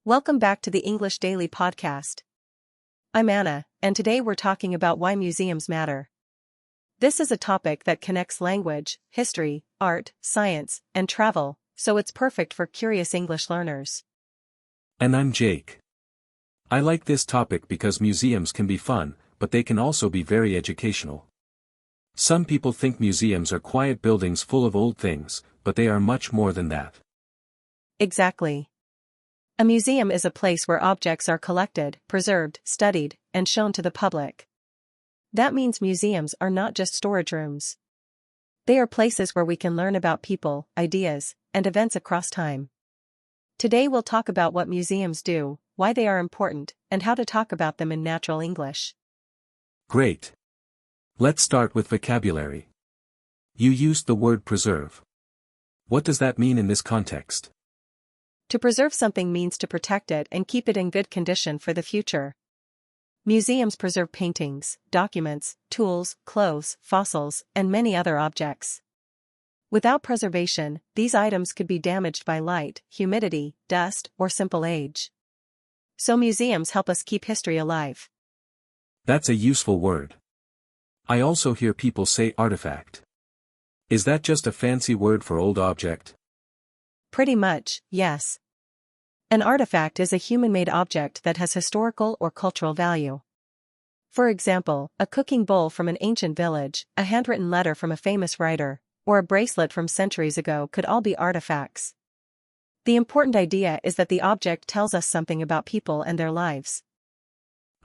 Welcome back to the English Daily Podcast. I'm Anna, and today we're talking about why museums matter. This is a topic that connects language, history, art, science, and travel, so it's perfect for curious English learners. And I'm Jake. I like this topic because museums can be fun, but they can also be very educational. Some people think museums are quiet buildings full of old things, but they are much more than that. Exactly. A museum is a place where objects are collected, preserved, studied, and shown to the public. That means museums are not just storage rooms. They are places where we can learn about people, ideas, and events across time. Today we'll talk about what museums do, why they are important, and how to talk about them in natural English. Great. Let's start with vocabulary. You used the word preserve. What does that mean in this context? To preserve something means to protect it and keep it in good condition for the future. Museums preserve paintings, documents, tools, clothes, fossils, and many other objects. Without preservation, these items could be damaged by light, humidity, dust, or simple age. So museums help us keep history alive. That's a useful word. I also hear people say artifact. Is that just a fancy word for old object? Pretty much, yes. An artifact is a human-made object that has historical or cultural value. For example, a cooking bowl from an ancient village, a handwritten letter from a famous writer, or a bracelet from centuries ago could all be artifacts. The important idea is that the object tells us something about people and their lives.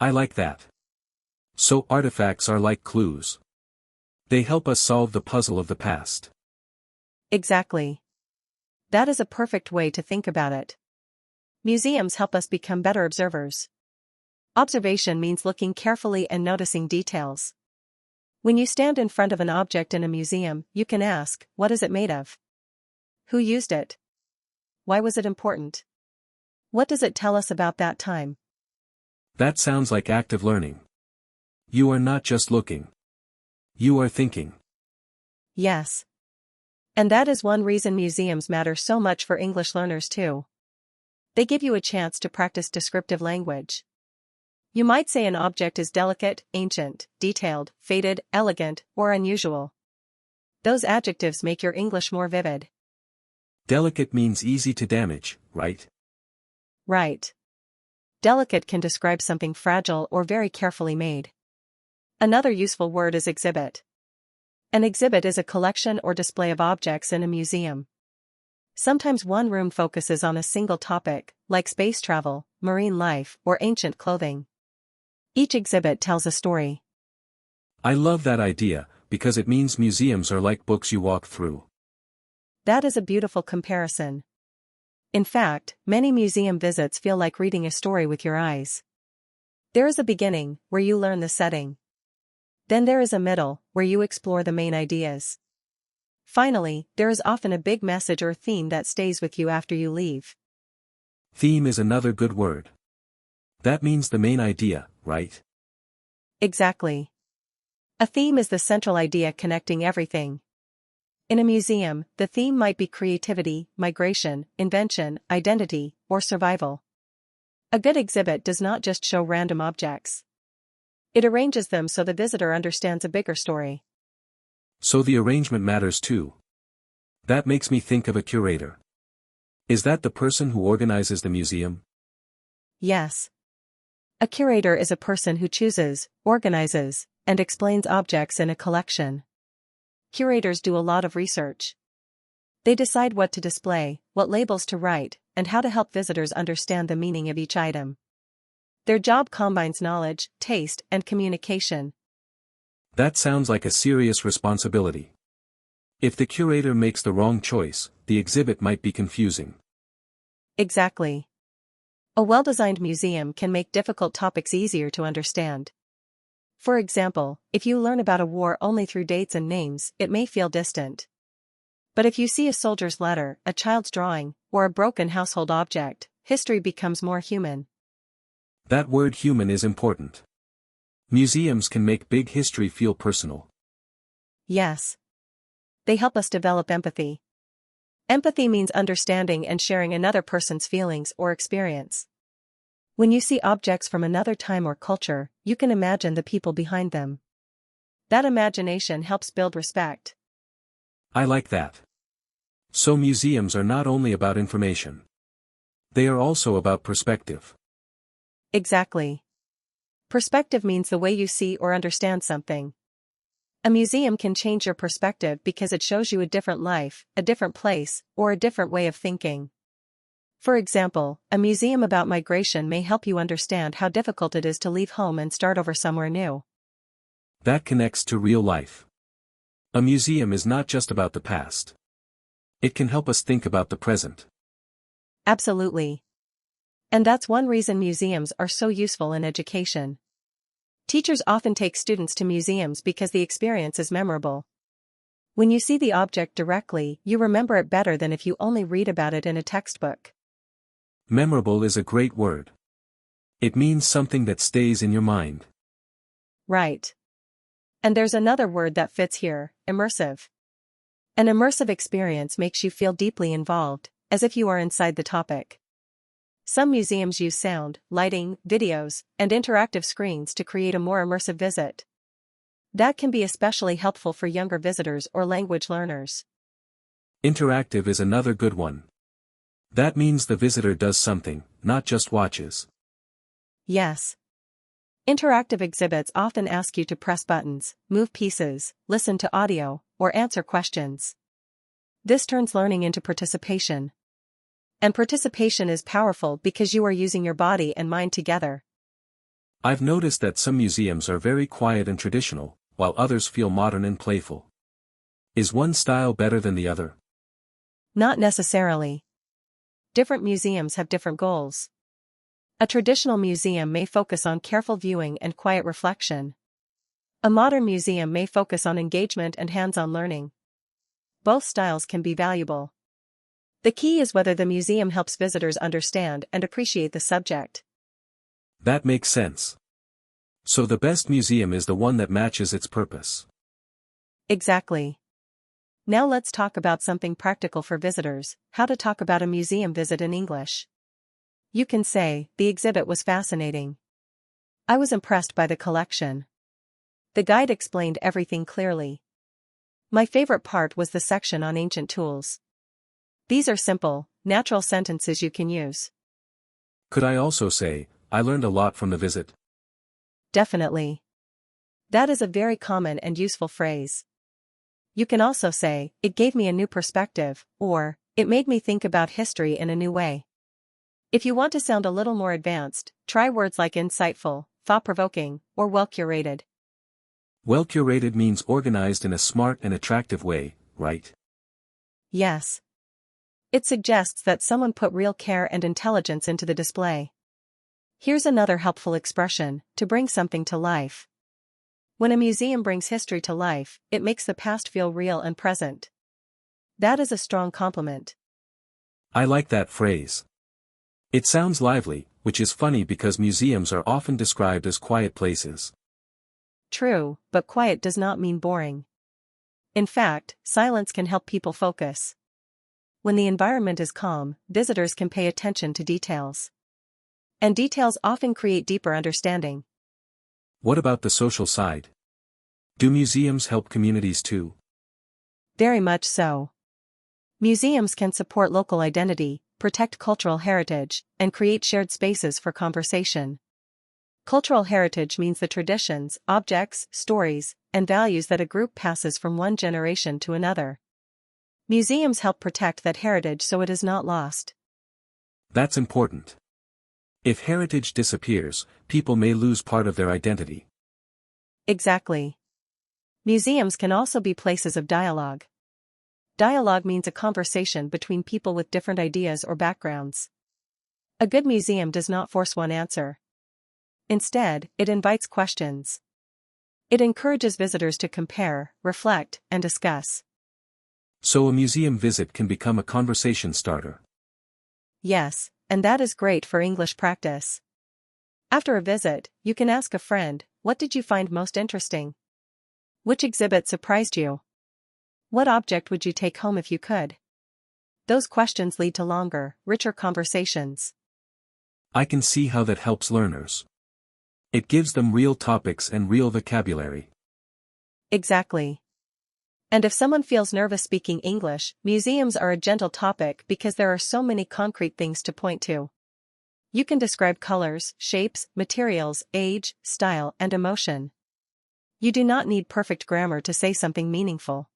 I like that. So artifacts are like clues. They help us solve the puzzle of the past. Exactly. That is a perfect way to think about it. Museums help us become better observers. Observation means looking carefully and noticing details. When you stand in front of an object in a museum, you can ask, what is it made of? Who used it? Why was it important? What does it tell us about that time? That sounds like active learning. You are not just looking. You are thinking. Yes. And that is one reason museums matter so much for English learners too. They give you a chance to practice descriptive language. You might say an object is delicate, ancient, detailed, faded, elegant, or unusual. Those adjectives make your English more vivid. Delicate means easy to damage, right? Right. Delicate can describe something fragile or very carefully made. Another useful word is exhibit. An exhibit is a collection or display of objects in a museum. Sometimes one room focuses on a single topic, like space travel, marine life, or ancient clothing. Each exhibit tells a story. I love that idea, because it means museums are like books you walk through. That is a beautiful comparison. In fact, many museum visits feel like reading a story with your eyes. There is a beginning, where you learn the setting. Then there is a middle, where you explore the main ideas. Finally, there is often a big message or theme that stays with you after you leave. Theme is another good word. That means the main idea, right? Exactly. A theme is the central idea connecting everything. In a museum, the theme might be creativity, migration, invention, identity, or survival. A good exhibit does not just show random objects. It arranges them so the visitor understands a bigger story. So the arrangement matters too. That makes me think of a curator. Is that the person who organizes the museum? Yes. A curator is a person who chooses, organizes, and explains objects in a collection. Curators do a lot of research. They decide what to display, what labels to write, and how to help visitors understand the meaning of each item. Their job combines knowledge, taste, and communication. That sounds like a serious responsibility. If the curator makes the wrong choice, the exhibit might be confusing. Exactly. A well-designed museum can make difficult topics easier to understand. For example, if you learn about a war only through dates and names, it may feel distant. But if you see a soldier's letter, a child's drawing, or a broken household object, history becomes more human. That word human is important. Museums can make big history feel personal. Yes. They help us develop empathy. Empathy means understanding and sharing another person's feelings or experience. When you see objects from another time or culture, you can imagine the people behind them. That imagination helps build respect. I like that. So museums are not only about information. They are also about perspective. Exactly. Perspective means the way you see or understand something. A museum can change your perspective because it shows you a different life, a different place, or a different way of thinking. For example, a museum about migration may help you understand how difficult it is to leave home and start over somewhere new. That connects to real life. A museum is not just about the past. It can help us think about the present. Absolutely. And that's one reason museums are so useful in education. Teachers often take students to museums because the experience is memorable. When you see the object directly, you remember it better than if you only read about it in a textbook. Memorable is a great word. It means something that stays in your mind. Right. And there's another word that fits here: immersive. An immersive experience makes you feel deeply involved, as if you are inside the topic. Some museums use sound, lighting, videos, and interactive screens to create a more immersive visit. That can be especially helpful for younger visitors or language learners. Interactive is another good one. That means the visitor does something, not just watches. Yes. Interactive exhibits often ask you to press buttons, move pieces, listen to audio, or answer questions. This turns learning into participation. And participation is powerful because you are using your body and mind together. I've noticed that some museums are very quiet and traditional, while others feel modern and playful. Is one style better than the other? Not necessarily. Different museums have different goals. A traditional museum may focus on careful viewing and quiet reflection. A modern museum may focus on engagement and hands-on learning. Both styles can be valuable. The key is whether the museum helps visitors understand and appreciate the subject. That makes sense. So the best museum is the one that matches its purpose. Exactly. Now let's talk about something practical for visitors: how to talk about a museum visit in English. You can say, "The exhibit was fascinating. I was impressed by the collection. The guide explained everything clearly. My favorite part was the section on ancient tools." These are simple, natural sentences you can use. Could I also say, I learned a lot from the visit? Definitely. That is a very common and useful phrase. You can also say, "It gave me a new perspective," or, "It made me think about history in a new way." If you want to sound a little more advanced, try words like insightful, thought-provoking, or well-curated. Well-curated means organized in a smart and attractive way, right? Yes. It suggests that someone put real care and intelligence into the display. Here's another helpful expression: to bring something to life. When a museum brings history to life, it makes the past feel real and present. That is a strong compliment. I like that phrase. It sounds lively, which is funny because museums are often described as quiet places. True, but quiet does not mean boring. In fact, silence can help people focus. When the environment is calm, visitors can pay attention to details. And details often create deeper understanding. What about the social side? Do museums help communities too? Very much so. Museums can support local identity, protect cultural heritage, and create shared spaces for conversation. Cultural heritage means the traditions, objects, stories, and values that a group passes from one generation to another. Museums help protect that heritage so it is not lost. That's important. If heritage disappears, people may lose part of their identity. Exactly. Museums can also be places of dialogue. Dialogue means a conversation between people with different ideas or backgrounds. A good museum does not force one answer. Instead, it invites questions. It encourages visitors to compare, reflect, and discuss. So a museum visit can become a conversation starter. Yes, and that is great for English practice. After a visit, you can ask a friend, "What did you find most interesting? Which exhibit surprised you? What object would you take home if you could?" Those questions lead to longer, richer conversations. I can see how that helps learners. It gives them real topics and real vocabulary. Exactly. And if someone feels nervous speaking English, museums are a gentle topic because there are so many concrete things to point to. You can describe colors, shapes, materials, age, style, and emotion. You do not need perfect grammar to say something meaningful.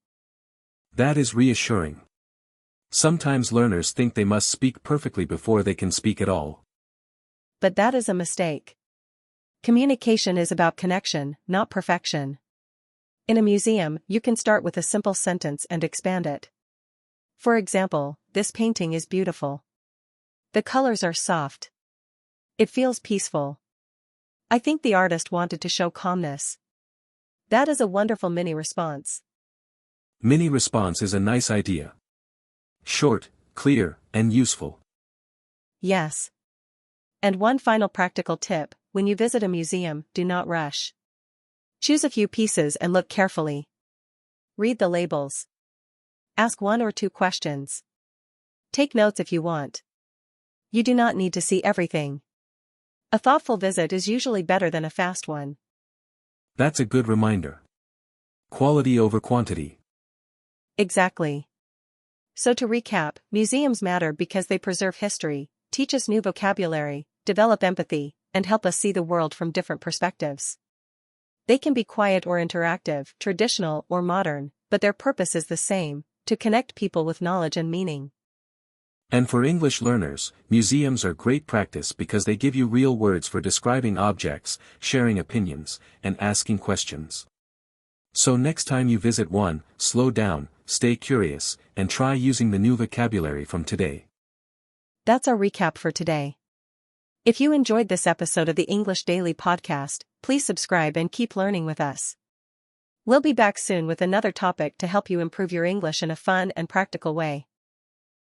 That is reassuring. Sometimes learners think they must speak perfectly before they can speak at all. But that is a mistake. Communication is about connection, not perfection. In a museum, you can start with a simple sentence and expand it. For example, this painting is beautiful. The colors are soft. It feels peaceful. I think the artist wanted to show calmness. That is a wonderful mini response. Mini response is a nice idea. Short, clear, and useful. Yes. And one final practical tip: when you visit a museum, do not rush. Choose a few pieces and look carefully. Read the labels. Ask 1 or 2 questions. Take notes if you want. You do not need to see everything. A thoughtful visit is usually better than a fast one. That's a good reminder. Quality over quantity. Exactly. So to recap, museums matter because they preserve history, teach us new vocabulary, develop empathy, and help us see the world from different perspectives. They can be quiet or interactive, traditional or modern, but their purpose is the same: to connect people with knowledge and meaning. And for English learners, museums are great practice because they give you real words for describing objects, sharing opinions, and asking questions. So next time you visit one, slow down, stay curious, and try using the new vocabulary from today. That's our recap for today. If you enjoyed this episode of the English Daily Podcast, please subscribe and keep learning with us. We'll be back soon with another topic to help you improve your English in a fun and practical way.